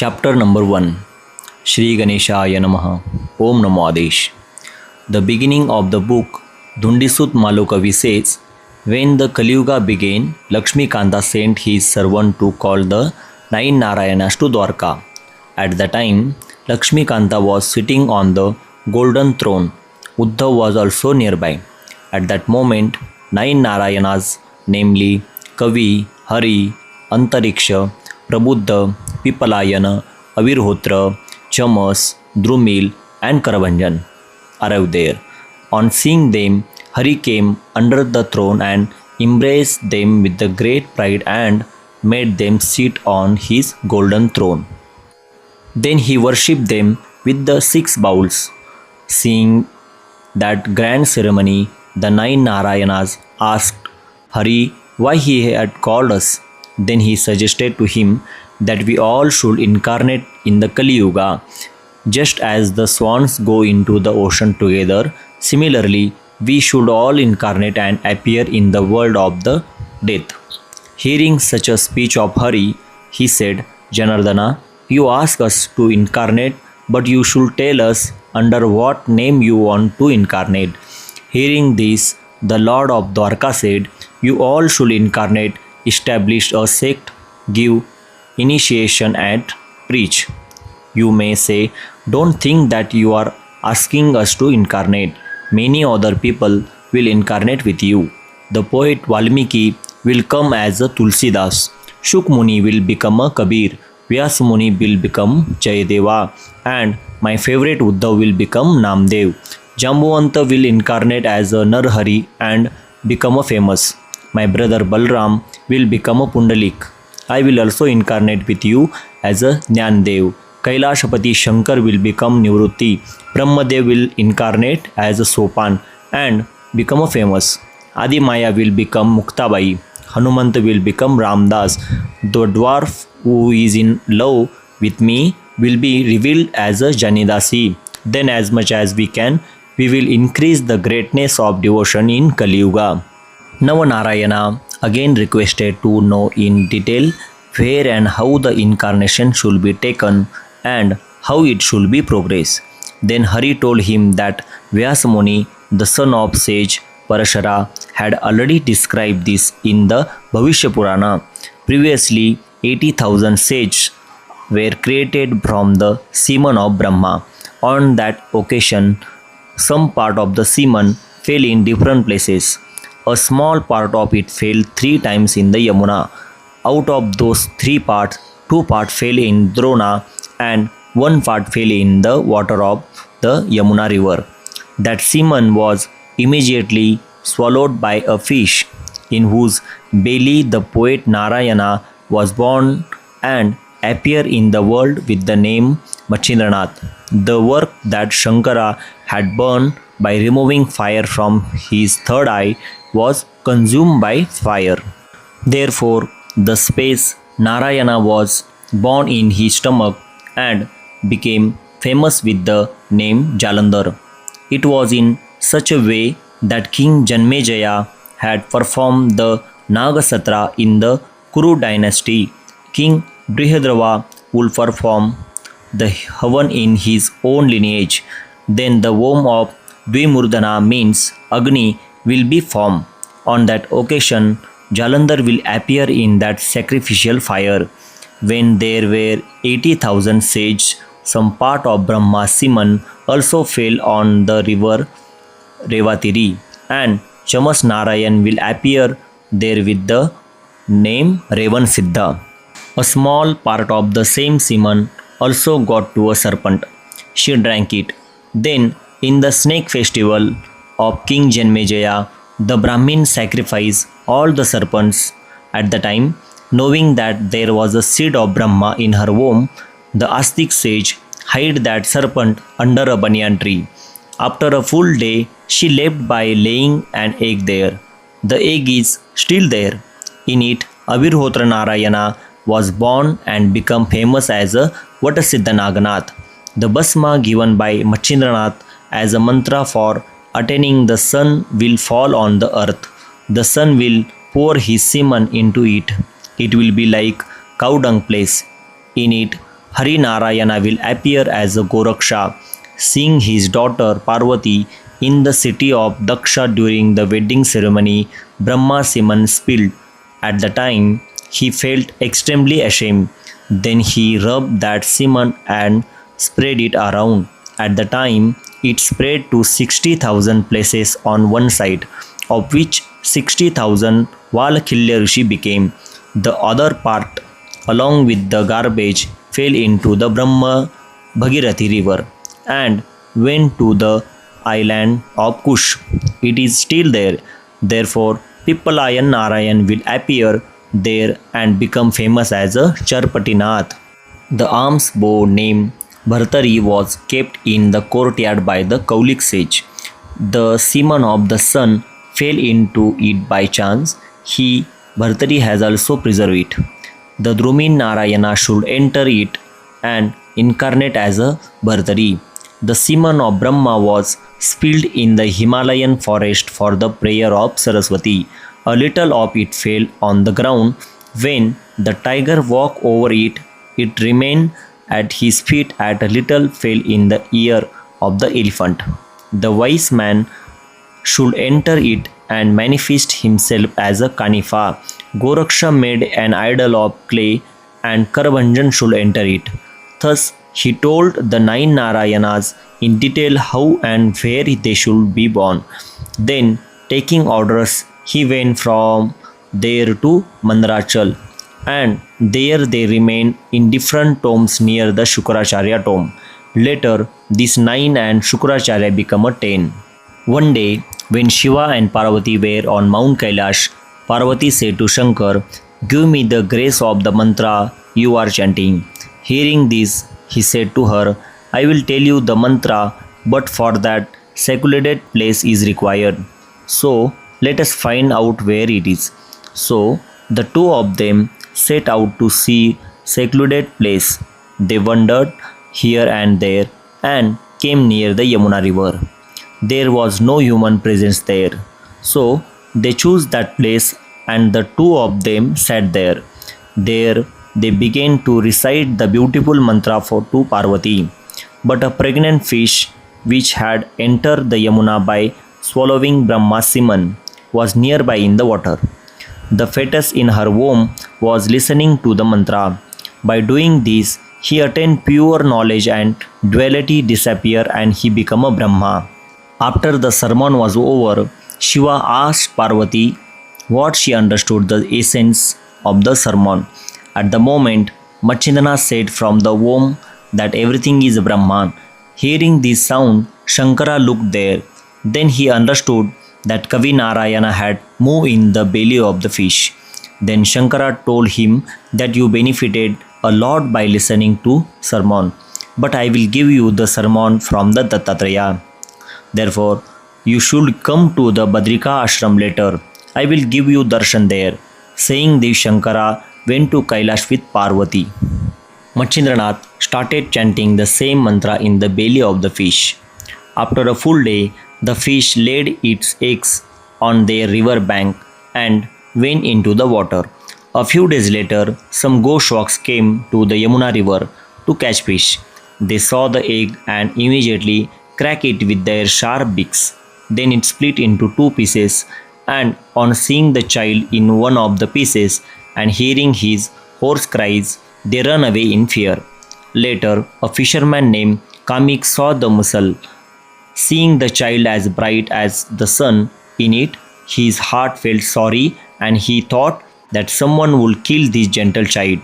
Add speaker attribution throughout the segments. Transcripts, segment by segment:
Speaker 1: Chapter number 1. Shri Ganeshaya Namaha. Om Namo Adesh. The beginning of the book Dhundisut Malokavi says, when the Kaliyuga began, Lakshmi Kanta sent his servant to call the 9 Narayanas to Dwarka. At the time, Lakshmi Kanta was sitting on the golden throne. Uddhav was also nearby. At that moment, 9 Narayanas, namely Kavi, Hari, Antariksha, Prabuddha, Pipalayana, Avirhotra, Chamas, Drumil, and Karabhanjan arrived there. On seeing them, Hari came under the throne and embraced them with the great pride and made them sit on his golden throne. Then he worshipped them with the 6 bowls. Seeing that grand ceremony, the 9 Narayanas asked Hari why he had called us. Then he suggested to him that we all should incarnate in the Kali Yuga. Just as the swans go into the ocean together, similarly, we should all incarnate and appear in the world of the death. Hearing such a speech of Hari, he said, Janardana, you ask us to incarnate, but you should tell us under what name you want to incarnate. Hearing this, the Lord of Dwarka said, you all should incarnate, establish a sect, give initiation and preach. You may say, don't think that you are asking us to incarnate. Many other people will incarnate with you. The poet Valmiki will come as a Tulsidas. Shuk Muni will become a Kabir. Vyas Muni will become Jayadeva. And my favorite Uddhav will become Namdev. Jambuanta will incarnate as a Narhari and become a famous. My brother Balram will become a Pundalik. I will also incarnate with you as a Jnandev. Kailashapati Shankar will become Nivrutti. Brahmadev will incarnate as a Sopan and become a famous. Adi Maya will become Muktabai. Hanumant will become Ramdas. The dwarf who is in love with me will be revealed as a Janidasi. Then as much as we can, we will increase the greatness of devotion in Kali Yuga. Navanarayana again requested to know in detail where and how the incarnation should be taken and how it should be progressed. Then Hari told him that Vyasa, the son of sage Parashara, had already described this in the Bhavishya Purana. Previously, 80,000 sages were created from the semen of Brahma. On that occasion, some part of the semen fell in different places. A small part of it fell 3 times in the Yamuna. Out of those 3 parts, 2 parts fell in Drona and 1 part fell in the water of the Yamuna river. That semen was immediately swallowed by a fish, in whose belly the poet Narayana was born and appeared in the world with the name Machhindranath. The work that Shankara had burned by removing fire from his third eye was consumed by fire. Therefore, the space Narayana was born in his stomach and became famous with the name Jalandhar. It was in such a way that King Janmejaya had performed the Nagasatra in the Kuru dynasty. King Brihadrava would perform the Havan in his own lineage. Then the womb of Dvimurdana means Agni will be formed. On that occasion, Jalandhar will appear in that sacrificial fire. When there were 80,000 sages, some part of Brahma's semen also fell on the river Revatiri, and Chamas Narayan will appear there with the name Revan Siddha. A small part of the same semen also got to a serpent. She drank it. Then, in the snake festival of King Janmejaya, the Brahmin sacrificed all the serpents. At the time, knowing that there was a seed of Brahma in her womb, the Astik sage hid that serpent under a banyan tree. After a full day, she left by laying an egg there. The egg is still there. In it, Avirhotra Narayana was born and became famous as a Vatasiddha Naganath. The Basma given by Machhindranath as a mantra for attaining the sun will fall on the earth. The sun will pour his semen into it. It will be like cow dung place. In it, Hari Narayana will appear as a Goraksha, seeing his daughter Parvati in the city of Daksha during the wedding ceremony. Brahma semen spilled. At the time, he felt extremely ashamed. Then he rubbed that semen and spread it around. At the time, it spread to 60,000 places on one side, of which 60,000 Valakilya Rishi became. The other part, along with the garbage, fell into the Brahma Bhagirathi river and went to the island of Kush. It is still there. Therefore, Pippalayan Narayan will appear there and become famous as a Charpatinath. The alms bow named Bhartari was kept in the courtyard by the Kaulik sage. The semen of the sun fell into it by chance. He, Bhartari, has also preserved it. The Drumin Narayana should enter it and incarnate as a Bhartari. The semen of Brahma was spilled in the Himalayan forest for the prayer of Saraswati. A little of it fell on the ground. When the tiger walked over it, it remained at his feet. At a little fell in the ear of the elephant. The wise man should enter it and manifest himself as a Kanifa. Goraksha made an idol of clay and Karabhanjan should enter it. Thus he told the 9 Narayanas in detail how and where they should be born. Then, taking orders, he went from there to Mandarachal, and there they remained in different tombs near the Shukracharya tomb. Later, these 9 and Shukracharya become a 10. One day, when Shiva and Parvati were on Mount Kailash, Parvati said to Shankar, "Give me the grace of the mantra you are chanting." Hearing this, he said to her, "I will tell you the mantra, but for that, secluded place is required. So, let us find out where it is." So, the two of them set out to see secluded place. They wandered here and there and came near the Yamuna river. There was no human presence there. So, they chose that place and the two of them sat there. There, they began to recite the beautiful mantra to Parvati. But a pregnant fish, which had entered the Yamuna by swallowing Brahma's semen, was nearby in the water. The fetus in her womb was listening to the mantra. By doing this, he attained pure knowledge and duality disappeared and he became a Brahma. After the sermon was over, Shiva asked Parvati what she understood the essence of the sermon. At the moment, Machhindranath said from the womb that everything is Brahman. Hearing this sound, Shankara looked there. Then he understood that Kavi Narayana had moved in the belly of the fish. Then Shankara told him that you benefited a lot by listening to sermon, but I will give you the sermon from the Dattatreya. Therefore, you should come to the Badrika ashram later. I will give you darshan there. Saying this, Shankara went to Kailash with Parvati. Machhindranath started chanting the same mantra in the belly of the fish. After a full day, the fish laid its eggs on their river bank and went into the water. A few days later, some goshawks came to the Yamuna river to catch fish. They saw the egg and immediately cracked it with their sharp beaks. Then it split into 2 pieces, and on seeing the child in one of the pieces and hearing his hoarse cries, they ran away in fear. Later, a fisherman named Kamik saw the mussel. Seeing the child as bright as the sun in it, his heart felt sorry and he thought that someone would kill this gentle child.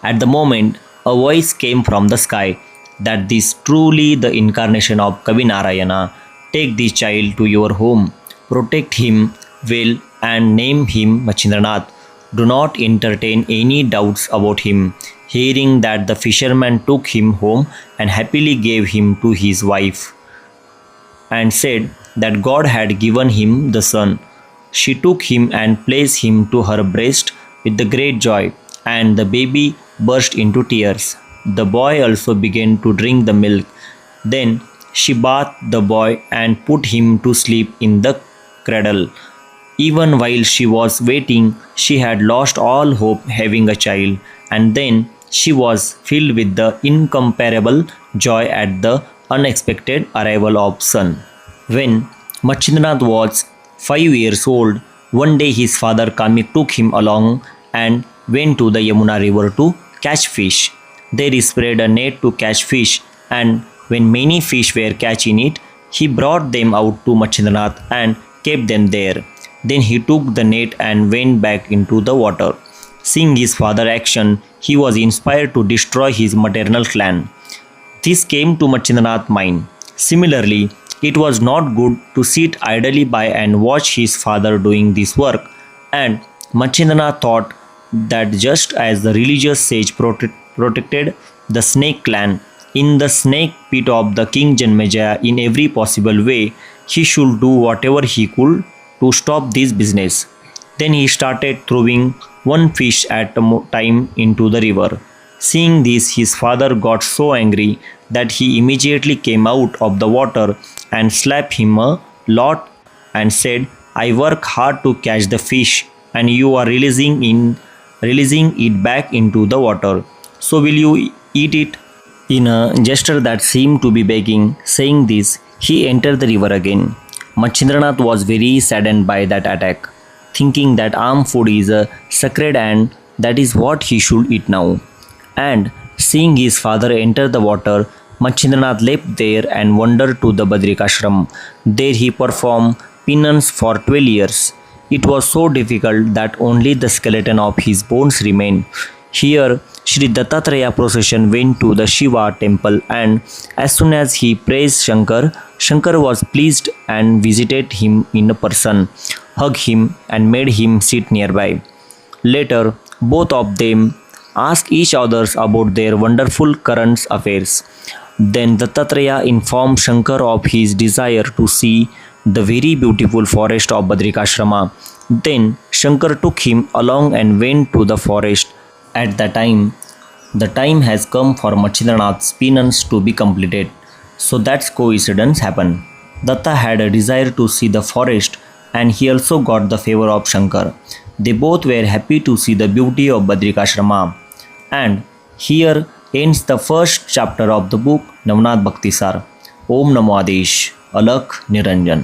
Speaker 1: At the moment, a voice came from the sky that this truly the incarnation of Kavi Narayana. Take this child to your home, protect him well and name him Machhindranath. Do not entertain any doubts about him. Hearing that, the fisherman took him home and happily gave him to his wife and said that God had given him the son. She took him and placed him to her breast with the great joy, and the baby burst into tears. The boy also began to drink the milk. Then she bathed the boy and put him to sleep in the cradle. Even while she was waiting, she had lost all hope having a child, and then she was filled with the incomparable joy at the unexpected arrival of son. When Machhindranath was 5 years old, one day his father Kami took him along and went to the Yamuna river to catch fish. There he spread a net to catch fish, and when many fish were catch in it, he brought them out to Machhindranath and kept them there. Then he took the net and went back into the water. Seeing his father's action, he was inspired to destroy his maternal clan. This came to Machhindranath's mind. Similarly, it was not good to sit idly by and watch his father doing this work, and Machhindranath thought that just as the religious sage protected the snake clan in the snake pit of the king Janmejaya in every possible way, he should do whatever he could to stop this business. Then he started throwing one fish at a time into the river. Seeing this, his father got so angry that he immediately came out of the water and slapped him a lot and said, "I work hard to catch the fish, and you are releasing it back into the water. So will you eat it?" In a gesture that seemed to be begging, saying this, he entered the river again. Machhindranath was very saddened by that attack, thinking that armed food is a sacred and that is what he should eat now. And seeing his father enter the water, Machhindranath leapt there and wandered to the Badrikashram. There he performed penance for 12 years. It was so difficult that only the skeleton of his bones remained. Here, Sri Dattatreya procession went to the Shiva temple, and as soon as he praised Shankar, Shankar was pleased and visited him in person, hugged him and made him sit nearby. Later, both of them asked each other about their wonderful current affairs. Then Dattatreya informed Shankar of his desire to see the very beautiful forest of Badrikashrama. Then Shankar took him along and went to the forest. At the time has come for Machhindranath's penance to be completed. So that's coincidence happened. Datta had a desire to see the forest, and he also got the favor of Shankar. They both were happy to see the beauty of Badrikashrama. And here ends the first chapter of the book Navnath Bhakti Sar. Om Namo Adesh. Alakh Niranjan.